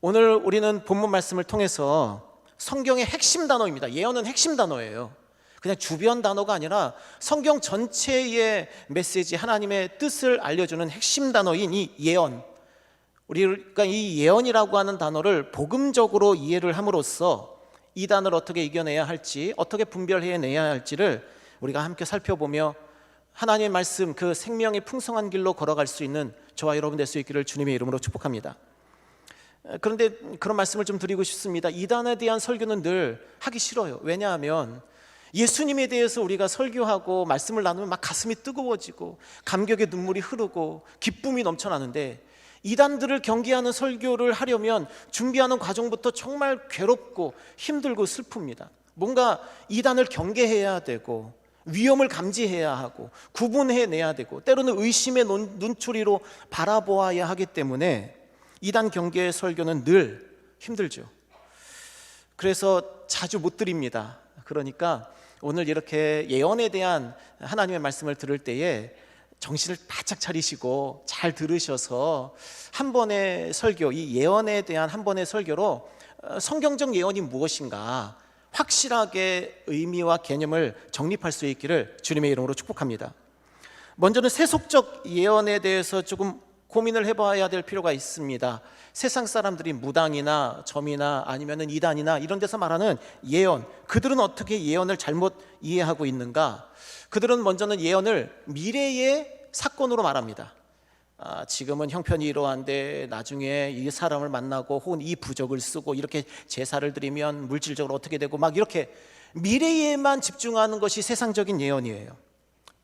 오늘 우리는 본문 말씀을 통해서 성경의 핵심 단어입니다. 예언은 핵심 단어예요. 그냥 주변 단어가 아니라 성경 전체의 메시지, 하나님의 뜻을 알려주는 핵심 단어인 이 예언, 우리가 이 예언이라고 하는 단어를 복음적으로 이해를 함으로써 이 단어를 어떻게 이겨내야 할지, 어떻게 분별해내야 할지를 우리가 함께 살펴보며 하나님의 말씀, 그 생명의 풍성한 길로 걸어갈 수 있는 저와 여러분 될 수 있기를 주님의 이름으로 축복합니다. 그런데 그런 말씀을 좀 드리고 싶습니다. 이단에 대한 설교는 늘 하기 싫어요. 왜냐하면 예수님에 대해서 우리가 설교하고 말씀을 나누면 막 가슴이 뜨거워지고 감격의 눈물이 흐르고 기쁨이 넘쳐나는데, 이단들을 경계하는 설교를 하려면 준비하는 과정부터 정말 괴롭고 힘들고 슬픕니다. 뭔가 이단을 경계해야 되고 위험을 감지해야 하고 구분해내야 되고 때로는 의심의 눈초리로 바라보아야 하기 때문에 이단 경계의 설교는 늘 힘들죠. 그래서 자주 못 드립니다. 그러니까 오늘 이렇게 예언에 대한 하나님의 말씀을 들을 때에 정신을 바짝 차리시고 잘 들으셔서 한 번의 설교, 이 예언에 대한 한 번의 설교로 성경적 예언이 무엇인가 확실하게 의미와 개념을 정립할 수 있기를 주님의 이름으로 축복합니다. 먼저는 세속적 예언에 대해서 조금 고민을 해봐야 될 필요가 있습니다. 세상 사람들이 무당이나 점이나 아니면 이단이나 이런 데서 말하는 예언, 그들은 어떻게 예언을 잘못 이해하고 있는가? 그들은 먼저는 예언을 미래의 사건으로 말합니다. 지금은 형편이 이러한데 나중에 이 사람을 만나고 혹은 이 부적을 쓰고 이렇게 제사를 드리면 물질적으로 어떻게 되고 막 이렇게 미래에만 집중하는 것이 세상적인 예언이에요.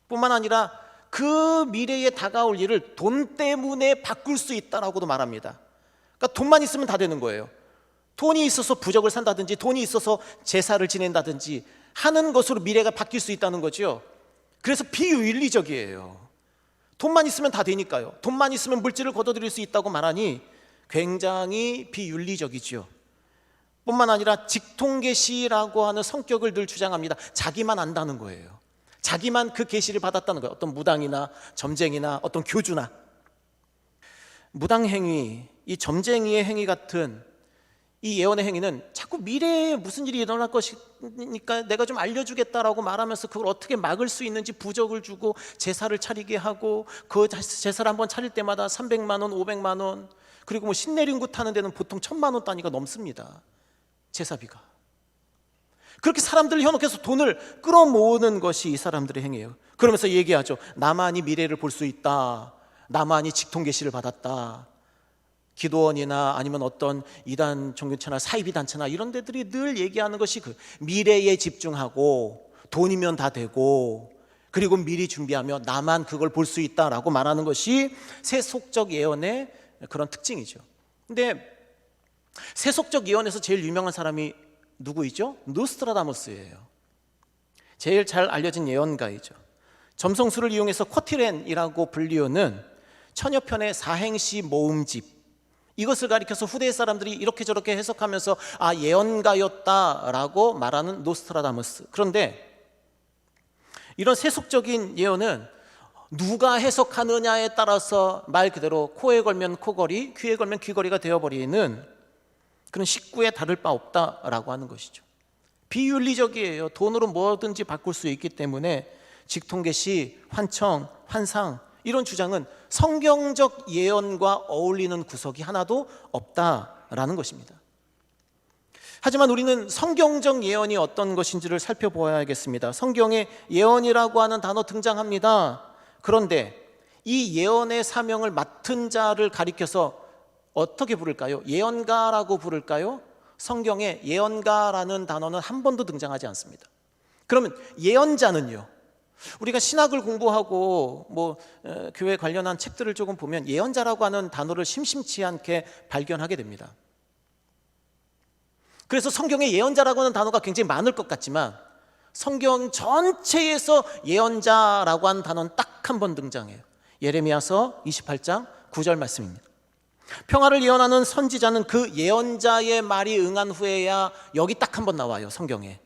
뿐만 아니라 그 미래에 다가올 일을 돈 때문에 바꿀 수 있다라고도 말합니다. 그러니까 돈만 있으면 다 되는 거예요. 돈이 있어서 부적을 산다든지 돈이 있어서 제사를 지낸다든지 하는 것으로 미래가 바뀔 수 있다는 거죠. 그래서 비윤리적이에요. 돈만 있으면 다 되니까요. 돈만 있으면 물질을 거둬들일 수 있다고 말하니 굉장히 비윤리적이죠. 뿐만 아니라 직통계시라고 하는 성격을 늘 주장합니다. 자기만 안다는 거예요. 자기만 그 계시를 받았다는 거예요. 어떤 무당이나 점쟁이나 어떤 교주나. 무당행위, 이 점쟁이의 행위 같은 이 예언의 행위는 자꾸 미래에 무슨 일이 일어날 것이니까 내가 좀 알려주겠다라고 말하면서 그걸 어떻게 막을 수 있는지 부적을 주고 제사를 차리게 하고 그 제사를 한번 차릴 때마다 300만 원, 500만 원, 그리고 뭐 신내림구 타는 데는 보통 1000만 원 단위가 넘습니다. 제사비가. 그렇게 사람들을 현혹해서 돈을 끌어모으는 것이 이 사람들의 행위예요. 그러면서 얘기하죠. 나만이 미래를 볼 수 있다. 나만이 직통계시를 받았다. 기도원이나 아니면 어떤 이단 종교체나 사이비 단체나 이런 데들이 늘 얘기하는 것이 그 미래에 집중하고 돈이면 다 되고 그리고 미리 준비하며 나만 그걸 볼 수 있다라고 말하는 것이 세속적 예언의 그런 특징이죠. 근데 세속적 예언에서 제일 유명한 사람이 누구이죠? 노스트라다무스예요. 제일 잘 알려진 예언가이죠. 점성술을 이용해서 쿼티렌이라고 불리우는 천여 편의 사행시 모음집, 이것을 가리켜서 후대의 사람들이 이렇게 저렇게 해석하면서 예언가였다라고 말하는 노스트라다무스. 그런데 이런 세속적인 예언은 누가 해석하느냐에 따라서 말 그대로 코에 걸면 코걸이, 귀에 걸면 귀걸이가 되어버리는 그런 식구에 다를 바 없다라고 하는 것이죠. 비윤리적이에요. 돈으로 뭐든지 바꿀 수 있기 때문에 직통계시, 환청, 환상 이런 주장은 성경적 예언과 어울리는 구석이 하나도 없다라는 것입니다. 하지만 우리는 성경적 예언이 어떤 것인지를 살펴보아야겠습니다. 성경에 예언이라고 하는 단어 등장합니다. 그런데 이 예언의 사명을 맡은 자를 가리켜서 어떻게 부를까요? 예언가라고 부를까요? 성경에 예언가라는 단어는 한 번도 등장하지 않습니다. 그러면 예언자는요? 우리가 신학을 공부하고 교회 관련한 책들을 조금 보면 예언자라고 하는 단어를 심심치 않게 발견하게 됩니다. 그래서 성경에 예언자라고 하는 단어가 굉장히 많을 것 같지만 성경 전체에서 예언자라고 하는 단어는 딱 한 번 등장해요. 예레미야서 28장 9절 말씀입니다. 평화를 예언하는 선지자는 그 예언자의 말이 응한 후에야, 여기 딱 한 번 나와요, 성경에.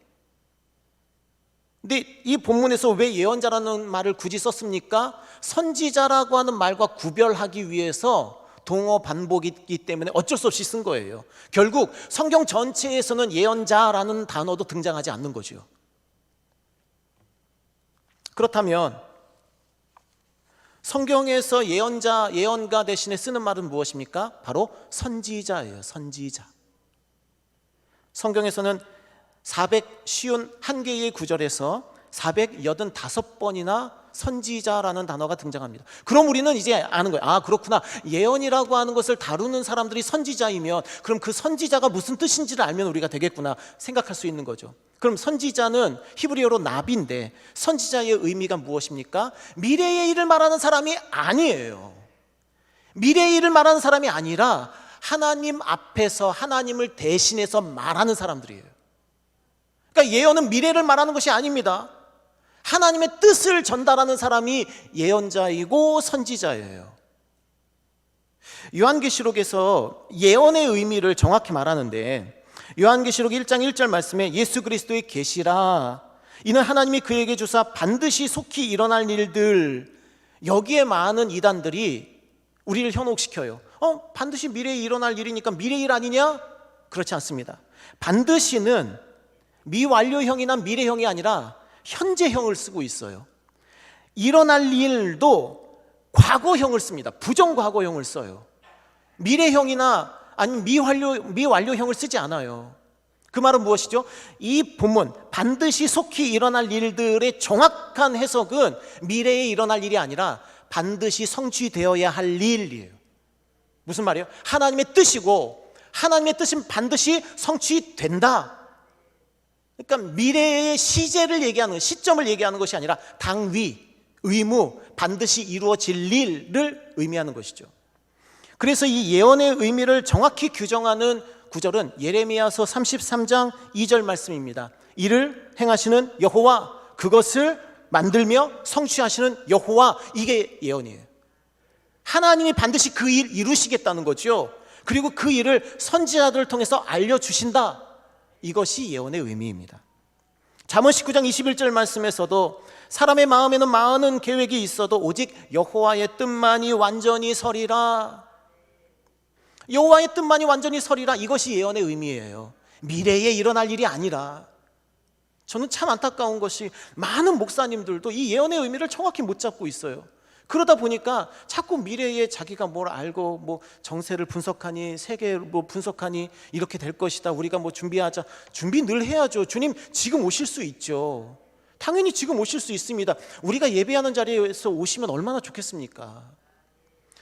근데 이 본문에서 왜 예언자라는 말을 굳이 썼습니까? 선지자라고 하는 말과 구별하기 위해서 동어 반복이기 때문에 어쩔 수 없이 쓴 거예요. 결국 성경 전체에서는 예언자라는 단어도 등장하지 않는 거죠. 그렇다면 성경에서 예언자, 예언가 대신에 쓰는 말은 무엇입니까? 바로 선지자예요. 선지자. 성경에서는 451개의 구절에서 485번이나 선지자라는 단어가 등장합니다. 그럼 우리는 이제 아는 거예요. 아, 그렇구나. 예언이라고 하는 것을 다루는 사람들이 선지자이면 그럼 그 선지자가 무슨 뜻인지를 알면 우리가 되겠구나 생각할 수 있는 거죠. 그럼 선지자는 히브리어로 나비인데 선지자의 의미가 무엇입니까? 미래의 일을 말하는 사람이 아니에요. 미래의 일을 말하는 사람이 아니라 하나님 앞에서 하나님을 대신해서 말하는 사람들이에요. 그러니까 예언은 미래를 말하는 것이 아닙니다. 하나님의 뜻을 전달하는 사람이 예언자이고 선지자예요. 요한계시록에서 예언의 의미를 정확히 말하는데 요한계시록 1장 1절 말씀에 예수 그리스도의 계시라 이는 하나님이 그에게 주사 반드시 속히 일어날 일들, 여기에 많은 이단들이 우리를 현혹시켜요. 반드시 미래에 일어날 일이니까 미래일 아니냐? 그렇지 않습니다. 반드시는 미완료형이나 미래형이 아니라 현재형을 쓰고 있어요. 일어날 일도 과거형을 씁니다. 부정과거형을 써요. 미래형이나 아니면 미완료형을 쓰지 않아요. 그 말은 무엇이죠? 이 본문 반드시 속히 일어날 일들의 정확한 해석은 미래에 일어날 일이 아니라 반드시 성취되어야 할 일이에요. 무슨 말이에요? 하나님의 뜻이고 하나님의 뜻은 반드시 성취된다. 그러니까 미래의 시제를 얘기하는, 시점을 얘기하는 것이 아니라 당위, 의무, 반드시 이루어질 일을 의미하는 것이죠. 그래서 이 예언의 의미를 정확히 규정하는 구절은 예레미야서 33장 2절 말씀입니다. 이를 행하시는 여호와, 그것을 만들며 성취하시는 여호와, 이게 예언이에요. 하나님이 반드시 그 일 이루시겠다는 거죠. 그리고 그 일을 선지자들을 통해서 알려주신다. 이것이 예언의 의미입니다. 잠언 19장 21절 말씀에서도 사람의 마음에는 많은 계획이 있어도 오직 여호와의 뜻만이 완전히 서리라. 여호와의 뜻만이 완전히 서리라. 이것이 예언의 의미예요. 미래에 일어날 일이 아니라. 저는 참 안타까운 것이 많은 목사님들도 이 예언의 의미를 정확히 못 잡고 있어요. 그러다 보니까 자꾸 미래에 자기가 뭘 알고 뭐 정세를 분석하니 세계를 뭐 분석하니 이렇게 될 것이다. 우리가 뭐 준비하자. 준비 늘 해야죠. 주님 지금 오실 수 있죠. 당연히 지금 오실 수 있습니다. 우리가 예배하는 자리에서 오시면 얼마나 좋겠습니까?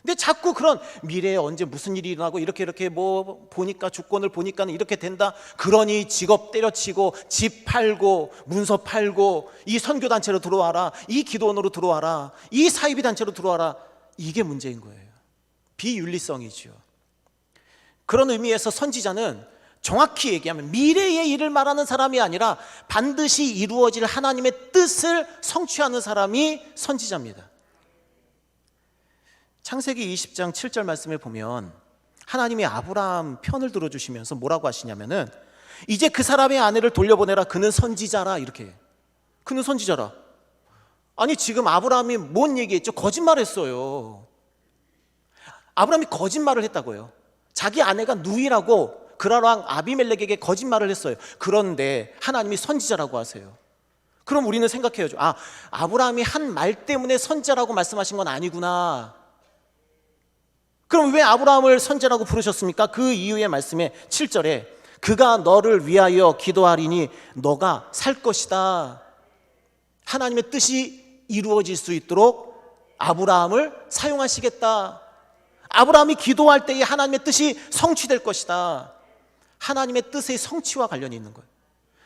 근데 자꾸 그런 미래에 언제 무슨 일이 일어나고 이렇게 뭐 보니까 주권을 보니까는 이렇게 된다. 그러니 직업 때려치고 집 팔고 문서 팔고 이 선교단체로 들어와라. 이 기도원으로 들어와라. 이 사이비 단체로 들어와라. 이게 문제인 거예요. 비윤리성이죠. 그런 의미에서 선지자는 정확히 얘기하면 미래의 일을 말하는 사람이 아니라 반드시 이루어질 하나님의 뜻을 성취하는 사람이 선지자입니다. 창세기 20장 7절 말씀에 보면 하나님이 아브라함 편을 들어주시면서 뭐라고 하시냐면은 이제 그 사람의 아내를 돌려보내라. 그는 선지자라. 이렇게 해요. 그는 선지자라. 아니 지금 아브라함이 뭔 얘기했죠? 거짓말했어요. 아브라함이 거짓말을 했다고요. 자기 아내가 누이라고 그라랑 아비멜렉에게 거짓말을 했어요. 그런데 하나님이 선지자라고 하세요. 그럼 우리는 생각해야죠. 아브라함이 한 말 때문에 선지자라고 말씀하신 건 아니구나. 그럼 왜 아브라함을 선지자라고 부르셨습니까? 그 이유의 말씀에 7절에 그가 너를 위하여 기도하리니 너가 살 것이다. 하나님의 뜻이 이루어질 수 있도록 아브라함을 사용하시겠다. 아브라함이 기도할 때에 하나님의 뜻이 성취될 것이다. 하나님의 뜻의 성취와 관련이 있는 거예요.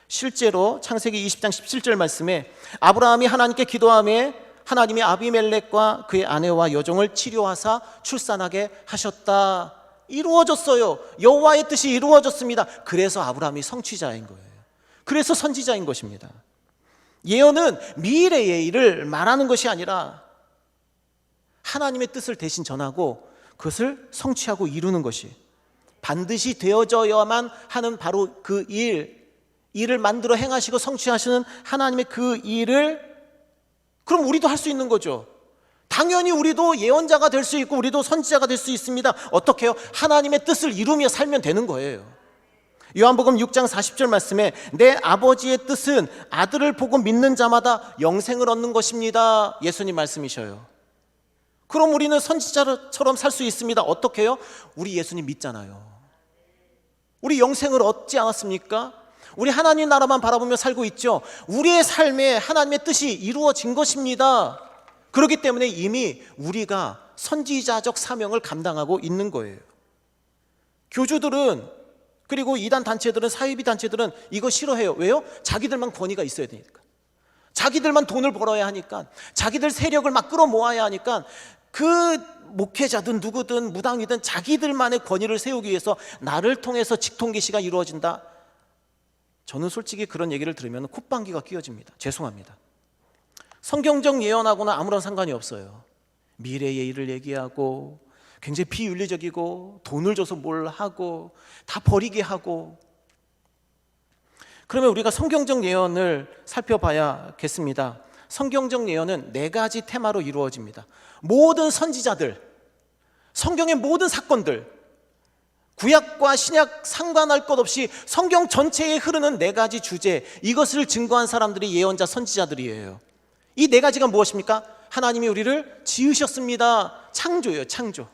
실제로 창세기 20장 17절 말씀에 아브라함이 하나님께 기도하며 하나님이 아비멜렉과 그의 아내와 여종을 치료하사 출산하게 하셨다. 이루어졌어요. 여호와의 뜻이 이루어졌습니다. 그래서 아브라함이 성취자인 거예요. 그래서 선지자인 것입니다. 예언은 미래의 일을 말하는 것이 아니라 하나님의 뜻을 대신 전하고 그것을 성취하고 이루는 것이 반드시 되어져야만 하는 바로 그 일을 만들어 행하시고 성취하시는 하나님의 그 일을 그럼 우리도 할 수 있는 거죠. 당연히 우리도 예언자가 될 수 있고 우리도 선지자가 될 수 있습니다. 어떻게 해요? 하나님의 뜻을 이루며 살면 되는 거예요. 요한복음 6장 40절 말씀에 내 아버지의 뜻은 아들을 보고 믿는 자마다 영생을 얻는 것입니다. 예수님 말씀이셔요. 그럼 우리는 선지자처럼 살 수 있습니다. 어떻게 해요? 우리 예수님 믿잖아요. 우리 영생을 얻지 않았습니까? 우리 하나님 나라만 바라보며 살고 있죠. 우리의 삶에 하나님의 뜻이 이루어진 것입니다. 그렇기 때문에 이미 우리가 선지자적 사명을 감당하고 있는 거예요. 교주들은, 그리고 이단 단체들은, 사이비 단체들은 이거 싫어해요. 왜요? 자기들만 권위가 있어야 되니까. 자기들만 돈을 벌어야 하니까, 자기들 세력을 막 끌어모아야 하니까, 그 목회자든 누구든 무당이든 자기들만의 권위를 세우기 위해서 나를 통해서 직통계시가 이루어진다. 저는 솔직히 그런 얘기를 들으면 콧방귀가 끼어집니다. 죄송합니다. 성경적 예언하고는 아무런 상관이 없어요. 미래의 일을 얘기하고 굉장히 비윤리적이고 돈을 줘서 뭘 하고 다 버리게 하고. 그러면 우리가 성경적 예언을 살펴봐야겠습니다. 성경적 예언은 4가지 테마로 이루어집니다. 모든 선지자들, 성경의 모든 사건들, 구약과 신약 상관할 것 없이 성경 전체에 흐르는 4가지 주제, 이것을 증거한 사람들이 예언자, 선지자들이에요. 이 4가지가 무엇입니까? 하나님이 우리를 지으셨습니다. 창조예요, 창조.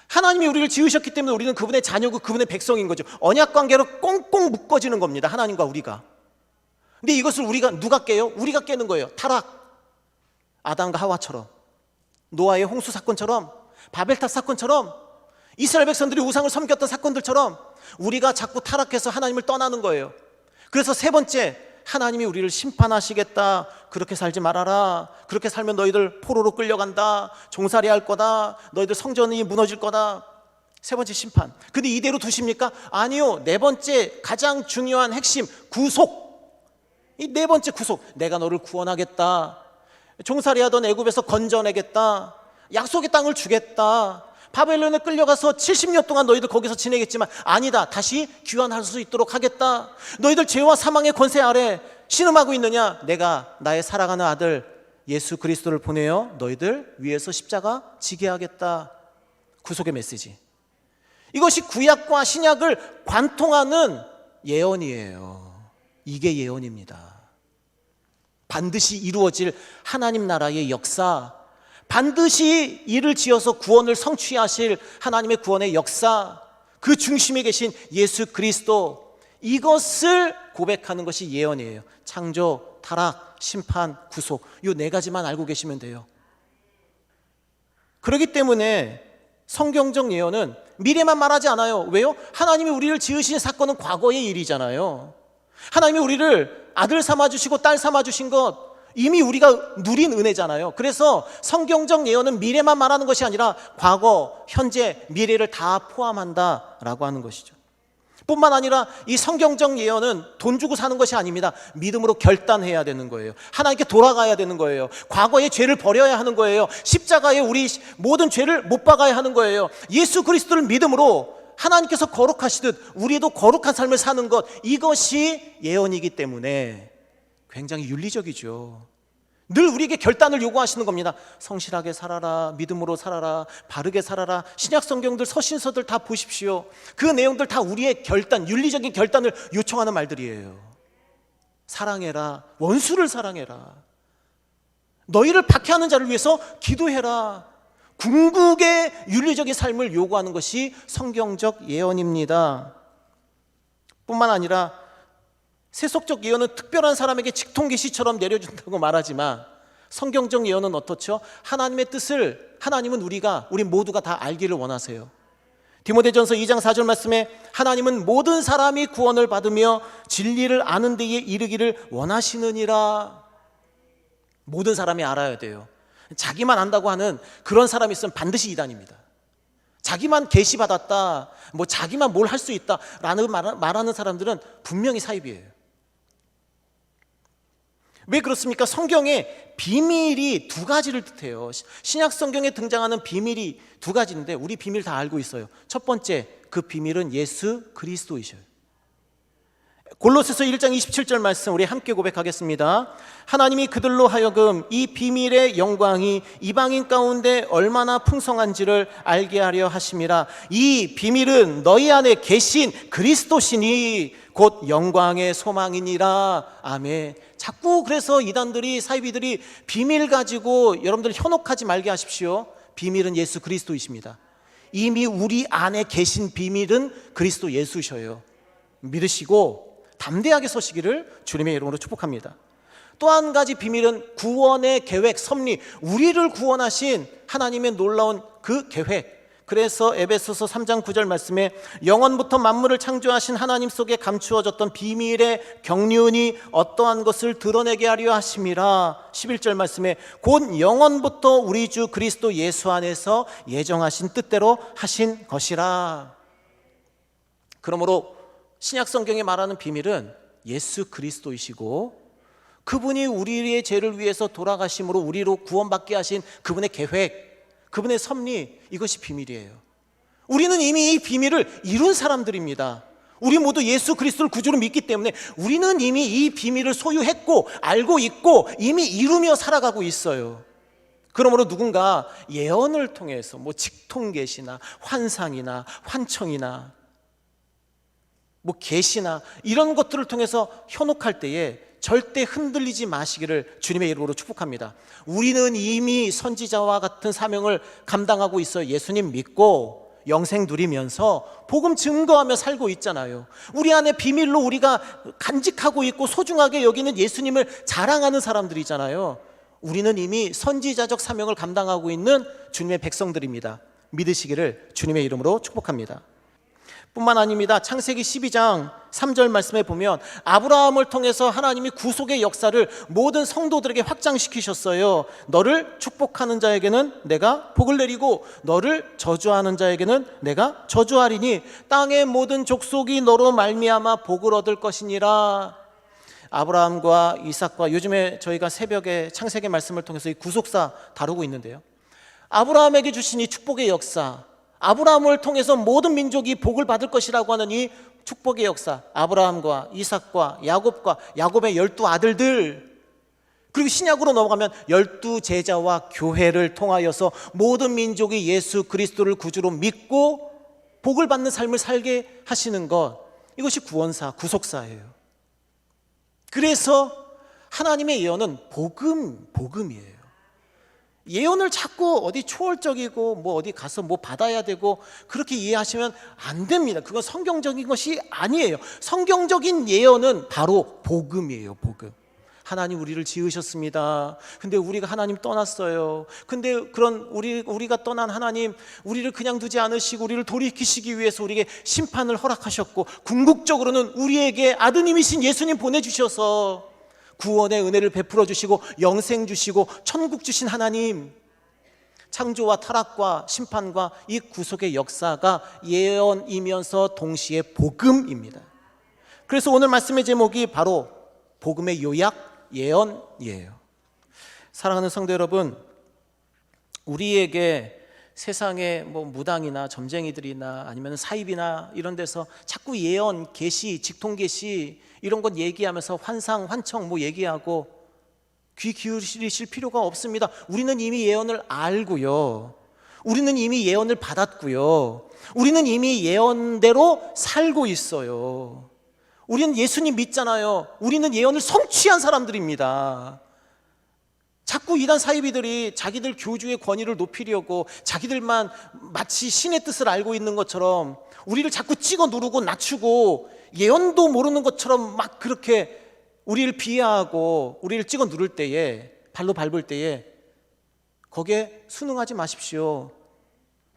하나님이 우리를 지으셨기 때문에 우리는 그분의 자녀고 그분의 백성인 거죠. 언약 관계로 꽁꽁 묶어지는 겁니다, 하나님과 우리가. 근데 이것을 우리가 누가 깨요? 우리가 깨는 거예요. 타락, 아담과 하와처럼, 노아의 홍수 사건처럼, 바벨탑 사건처럼, 이스라엘 백성들이 우상을 섬겼던 사건들처럼 우리가 자꾸 타락해서 하나님을 떠나는 거예요. 그래서 3번째, 하나님이 우리를 심판하시겠다. 그렇게 살지 말아라. 그렇게 살면 너희들 포로로 끌려간다. 종살이 할 거다. 너희들 성전이 무너질 거다. 3번째 심판. 근데 이대로 두십니까? 아니요. 4번째 가장 중요한 핵심, 구속. 이 4번째 구속. 내가 너를 구원하겠다. 종살이 하던 애굽에서 건져내겠다. 약속의 땅을 주겠다. 바벨론에 끌려가서 70년 동안 너희들 거기서 지내겠지만 아니다, 다시 귀환할 수 있도록 하겠다. 너희들 죄와 사망의 권세 아래 신음하고 있느냐? 내가 나의 사랑하는 아들 예수 그리스도를 보내어 너희들 위에서 십자가 지게 하겠다. 구속의 메시지. 이것이 구약과 신약을 관통하는 예언이에요. 이게 예언입니다. 반드시 이루어질 하나님 나라의 역사, 반드시 일을 지어서 구원을 성취하실 하나님의 구원의 역사, 그 중심에 계신 예수 그리스도, 이것을 고백하는 것이 예언이에요. 창조, 타락, 심판, 구속, 이 4가지만 알고 계시면 돼요. 그렇기 때문에 성경적 예언은 미래만 말하지 않아요. 왜요? 하나님이 우리를 지으신 사건은 과거의 일이잖아요. 하나님이 우리를 아들 삼아주시고 딸 삼아주신 것, 이미 우리가 누린 은혜잖아요. 그래서 성경적 예언은 미래만 말하는 것이 아니라 과거, 현재, 미래를 다 포함한다라고 하는 것이죠. 뿐만 아니라 이 성경적 예언은 돈 주고 사는 것이 아닙니다. 믿음으로 결단해야 되는 거예요. 하나님께 돌아가야 되는 거예요. 과거의 죄를 버려야 하는 거예요. 십자가에 우리 모든 죄를 못 박아야 하는 거예요. 예수 그리스도를 믿음으로 하나님께서 거룩하시듯 우리도 거룩한 삶을 사는 것, 이것이 예언이기 때문에 굉장히 윤리적이죠. 늘 우리에게 결단을 요구하시는 겁니다. 성실하게 살아라, 믿음으로 살아라, 바르게 살아라. 신약 성경들, 서신서들 다 보십시오. 그 내용들 다 우리의 결단, 윤리적인 결단을 요청하는 말들이에요. 사랑해라, 원수를 사랑해라, 너희를 박해하는 자를 위해서 기도해라. 궁극의 윤리적인 삶을 요구하는 것이 성경적 예언입니다. 뿐만 아니라 세속적 예언은 특별한 사람에게 직통계시처럼 내려준다고 말하지만 성경적 예언은 어떻죠? 하나님의 뜻을 하나님은 우리 모두가 다 알기를 원하세요. 디모데전서 2장 4절 말씀에 하나님은 모든 사람이 구원을 받으며 진리를 아는 데에 이르기를 원하시느니라. 모든 사람이 알아야 돼요. 자기만 안다고 하는 그런 사람이 있으면 반드시 이단입니다. 자기만 계시받았다, 뭐 자기만 뭘 할 수 있다 라는 말하는 사람들은 분명히 사입이에요. 왜 그렇습니까? 성경에 비밀이 2가지를 뜻해요. 신약 성경에 등장하는 비밀이 2가지인데 우리 비밀 다 알고 있어요. 첫 번째, 그 비밀은 예수 그리스도이셔요. 골로새서 1장 27절 말씀 우리 함께 고백하겠습니다. 하나님이 그들로 하여금 이 비밀의 영광이 이방인 가운데 얼마나 풍성한지를 알게 하려 하심이라. 이 비밀은 너희 안에 계신 그리스도시니 곧 영광의 소망이니라. 아멘. 자꾸 그래서 이단들이, 사이비들이 비밀 가지고 여러분들 현혹하지 말게 하십시오. 비밀은 예수 그리스도이십니다. 이미 우리 안에 계신 비밀은 그리스도 예수셔요. 믿으시고 담대하게 서시기를 주님의 이름으로 축복합니다. 또 한 가지 비밀은 구원의 계획, 섭리, 우리를 구원하신 하나님의 놀라운 그 계획. 그래서 에베소서 3장 9절 말씀에 영원부터 만물을 창조하신 하나님 속에 감추어졌던 비밀의 경륜이 어떠한 것을 드러내게 하려 하심이라. 11절 말씀에 곧 영원부터 우리 주 그리스도 예수 안에서 예정하신 뜻대로 하신 것이라. 그러므로 신약 성경에 말하는 비밀은 예수 그리스도이시고 그분이 우리의 죄를 위해서 돌아가심으로 우리로 구원받게 하신 그분의 계획, 그분의 섭리, 이것이 비밀이에요. 우리는 이미 이 비밀을 이룬 사람들입니다. 우리 모두 예수 그리스도를 구주로 믿기 때문에 우리는 이미 이 비밀을 소유했고 알고 있고 이미 이루며 살아가고 있어요. 그러므로 누군가 예언을 통해서 직통계시나 환상이나 환청이나 계시나 이런 것들을 통해서 현혹할 때에 절대 흔들리지 마시기를 주님의 이름으로 축복합니다. 우리는 이미 선지자와 같은 사명을 감당하고 있어요. 예수님 믿고 영생 누리면서 복음 증거하며 살고 있잖아요. 우리 안에 비밀로 우리가 간직하고 있고 소중하게 여기는 예수님을 자랑하는 사람들이잖아요. 우리는 이미 선지자적 사명을 감당하고 있는 주님의 백성들입니다. 믿으시기를 주님의 이름으로 축복합니다. 뿐만 아닙니다. 창세기 12장 3절 말씀에 보면 아브라함을 통해서 하나님이 구속의 역사를 모든 성도들에게 확장시키셨어요. 너를 축복하는 자에게는 내가 복을 내리고 너를 저주하는 자에게는 내가 저주하리니 땅의 모든 족속이 너로 말미암아 복을 얻을 것이니라. 아브라함과 이삭과 요즘에 저희가 새벽에 창세기 말씀을 통해서 이 구속사 다루고 있는데요. 아브라함에게 주신 이 축복의 역사, 아브라함을 통해서 모든 민족이 복을 받을 것이라고 하는 이 축복의 역사, 아브라함과 이삭과 야곱과 야곱의 12 아들들, 그리고 신약으로 넘어가면 12 제자와 교회를 통하여서 모든 민족이 예수 그리스도를 구주로 믿고 복을 받는 삶을 살게 하시는 것, 이것이 구원사, 구속사예요. 그래서 하나님의 예언은 복음이에요. 예언을 자꾸 어디 초월적이고 어디 가서 받아야 되고 그렇게 이해하시면 안 됩니다. 그건 성경적인 것이 아니에요. 성경적인 예언은 바로 복음이에요. 복음. 하나님 우리를 지으셨습니다. 근데 우리가 하나님 떠났어요. 근데 그런 우리가 떠난 하나님, 우리를 그냥 두지 않으시고 우리를 돌이키시기 위해서 우리에게 심판을 허락하셨고 궁극적으로는 우리에게 아드님이신 예수님 보내주셔서 구원의 은혜를 베풀어 주시고 영생 주시고 천국 주신 하나님, 창조와 타락과 심판과 이 구속의 역사가 예언이면서 동시에 복음입니다. 그래서 오늘 말씀의 제목이 바로 복음의 요약, 예언이에요. 사랑하는 성도 여러분, 우리에게 세상에 무당이나 점쟁이들이나 아니면 사입이나 이런 데서 자꾸 예언, 계시, 직통계시 이런 것 얘기하면서 환상, 환청 얘기하고 귀 기울이실 필요가 없습니다. 우리는 이미 예언을 알고요. 우리는 이미 예언을 받았고요. 우리는 이미 예언대로 살고 있어요. 우리는 예수님 믿잖아요. 우리는 예언을 성취한 사람들입니다. 자꾸 이단 사이비들이 자기들 교주의 권위를 높이려고 자기들만 마치 신의 뜻을 알고 있는 것처럼 우리를 자꾸 찍어 누르고 낮추고 예언도 모르는 것처럼 막 그렇게 우리를 비하하고 우리를 찍어 누를 때에, 발로 밟을 때에 거기에 순응하지 마십시오.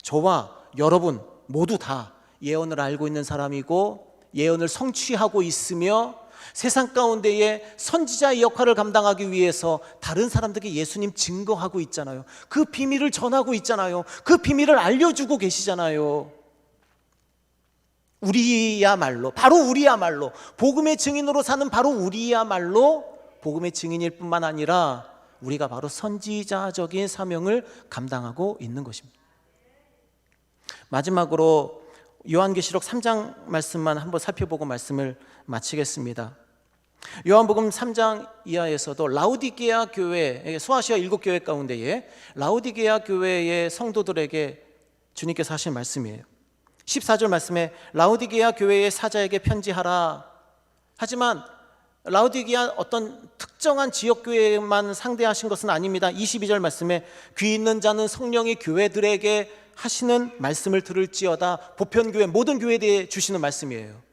저와 여러분 모두 다 예언을 알고 있는 사람이고 예언을 성취하고 있으며 세상 가운데에 선지자의 역할을 감당하기 위해서 다른 사람들에게 예수님 증거하고 있잖아요. 그 비밀을 전하고 있잖아요. 그 비밀을 알려주고 계시잖아요. 우리야말로, 바로 우리야말로 복음의 증인으로 사는 바로 우리야말로 복음의 증인일 뿐만 아니라 우리가 바로 선지자적인 사명을 감당하고 있는 것입니다. 마지막으로 요한계시록 3장 말씀만 한번 살펴보고 말씀을 마치겠습니다. 요한복음 3장 이하에서도 라우디게아 교회, 소아시아 7교회 가운데에 라우디게아 교회의 성도들에게 주님께서 하신 말씀이에요. 14절 말씀에 라우디게아 교회의 사자에게 편지하라. 하지만 라우디게아 어떤 특정한 지역교회만 상대하신 것은 아닙니다. 22절 말씀에 귀 있는 자는 성령이 교회들에게 하시는 말씀을 들을지어다. 보편교회 모든 교회에 대해 주시는 말씀이에요.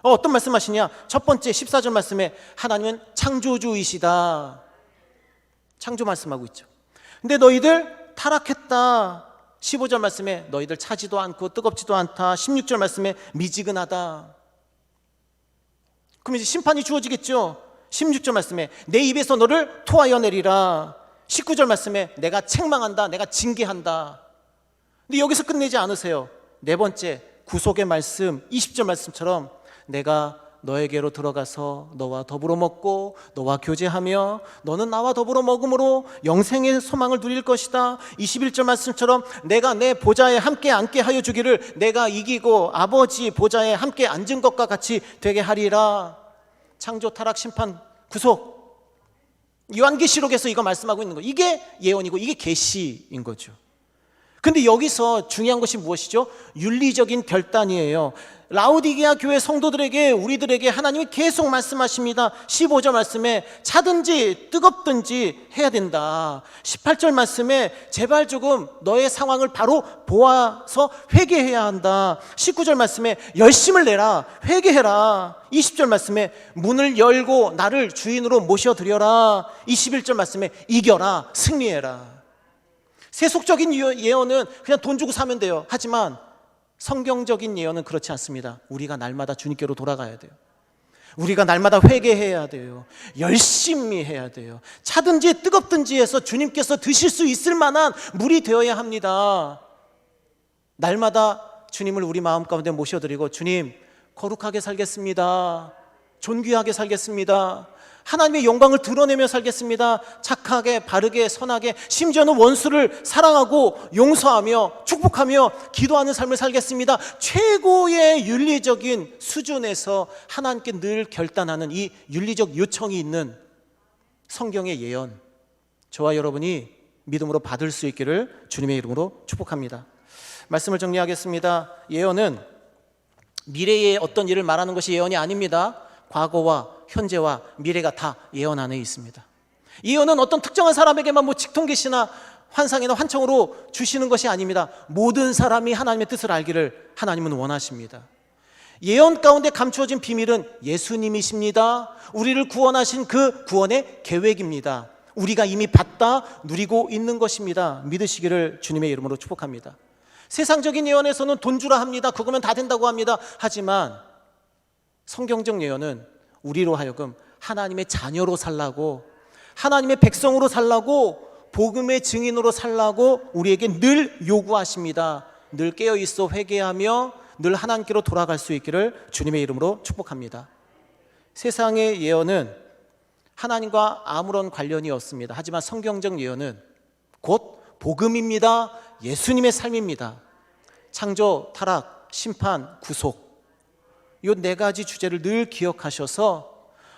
어떤 말씀하시냐? 첫 번째 14절 말씀에 하나님은 창조주이시다. 창조 말씀하고 있죠. 근데 너희들 타락했다. 15절 말씀에 너희들 차지도 않고 뜨겁지도 않다. 16절 말씀에 미지근하다. 그럼 이제 심판이 주어지겠죠. 16절 말씀에 내 입에서 너를 토하여 내리라. 19절 말씀에 내가 책망한다. 내가 징계한다. 근데 여기서 끝내지 않으세요. 네 번째 구속의 말씀 20절 말씀처럼 내가 너에게로 들어가서 너와 더불어 먹고 너와 교제하며 너는 나와 더불어 먹음으로 영생의 소망을 누릴 것이다. 21절 말씀처럼 내가 내 보좌에 함께 앉게 하여 주기를 내가 이기고 아버지 보좌에 함께 앉은 것과 같이 되게 하리라. 창조, 타락, 심판, 구속. 요한계시록에서 이거 말씀하고 있는 거, 이게 예언이고 이게 계시인 거죠. 근데 여기서 중요한 것이 무엇이죠? 윤리적인 결단이에요. 라우디게아 교회 성도들에게, 우리들에게 하나님이 계속 말씀하십니다. 15절 말씀에 차든지 뜨겁든지 해야 된다. 18절 말씀에 제발 조금 너의 상황을 바로 보아서 회개해야 한다. 19절 말씀에 열심을 내라, 회개해라. 20절 말씀에 문을 열고 나를 주인으로 모셔드려라. 21절 말씀에 이겨라, 승리해라. 세속적인 예언은 그냥 돈 주고 사면 돼요. 하지만 성경적인 예언은 그렇지 않습니다. 우리가 날마다 주님께로 돌아가야 돼요. 우리가 날마다 회개해야 돼요. 열심히 해야 돼요. 차든지 뜨겁든지 해서 주님께서 드실 수 있을 만한 물이 되어야 합니다. 날마다 주님을 우리 마음 가운데 모셔드리고 주님 거룩하게 살겠습니다. 존귀하게 살겠습니다. 하나님의 영광을 드러내며 살겠습니다. 착하게, 바르게, 선하게, 심지어는 원수를 사랑하고 용서하며 축복하며 기도하는 삶을 살겠습니다. 최고의 윤리적인 수준에서 하나님께 늘 결단하는 이 윤리적 요청이 있는 성경의 예언, 저와 여러분이 믿음으로 받을 수 있기를 주님의 이름으로 축복합니다. 말씀을 정리하겠습니다. 예언은 미래의 어떤 일을 말하는 것이 예언이 아닙니다. 과거와 현재와 미래가 다 예언 안에 있습니다. 예언은 어떤 특정한 사람에게만 직통 계시나 환상이나 환청으로 주시는 것이 아닙니다. 모든 사람이 하나님의 뜻을 알기를 하나님은 원하십니다. 예언 가운데 감추어진 비밀은 예수님이십니다. 우리를 구원하신 그 구원의 계획입니다. 우리가 이미 받다 누리고 있는 것입니다. 믿으시기를 주님의 이름으로 축복합니다. 세상적인 예언에서는 돈 주라 합니다. 그거면 다 된다고 합니다. 하지만 성경적 예언은 우리로 하여금 하나님의 자녀로 살라고, 하나님의 백성으로 살라고, 복음의 증인으로 살라고 우리에게 늘 요구하십니다. 늘 깨어있어 회개하며 늘 하나님께로 돌아갈 수 있기를 주님의 이름으로 축복합니다. 세상의 예언은 하나님과 아무런 관련이 없습니다. 하지만 성경적 예언은 곧 복음입니다. 예수님의 삶입니다. 창조, 타락, 심판, 구속, 이 네 가지 주제를 늘 기억하셔서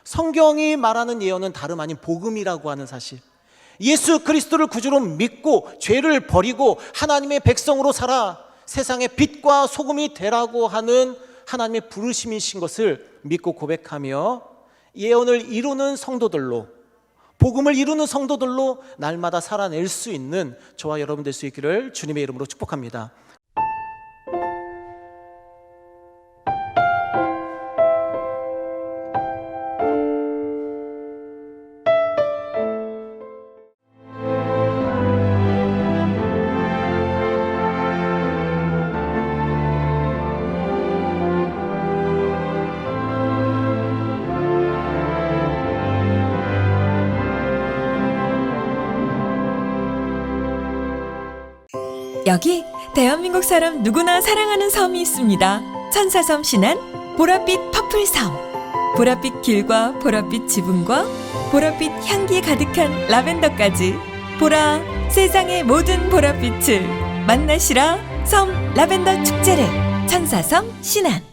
성경이 말하는 예언은 다름 아닌 복음이라고 하는 사실, 예수 그리스도를 구주로 믿고 죄를 버리고 하나님의 백성으로 살아 세상의 빛과 소금이 되라고 하는 하나님의 부르심이신 것을 믿고 고백하며 예언을 이루는 성도들로, 복음을 이루는 성도들로 날마다 살아낼 수 있는 저와 여러분 될 수 있기를 주님의 이름으로 축복합니다. 여기 대한민국 사람 누구나 사랑하는 섬이 있습니다. 천사섬 신안 보랏빛 퍼플섬. 보랏빛 길과 보랏빛 지붕과 보랏빛 향기에 가득한 라벤더까지 보라 세상의 모든 보랏빛을 만나시라 섬 라벤더 축제를 천사섬 신안.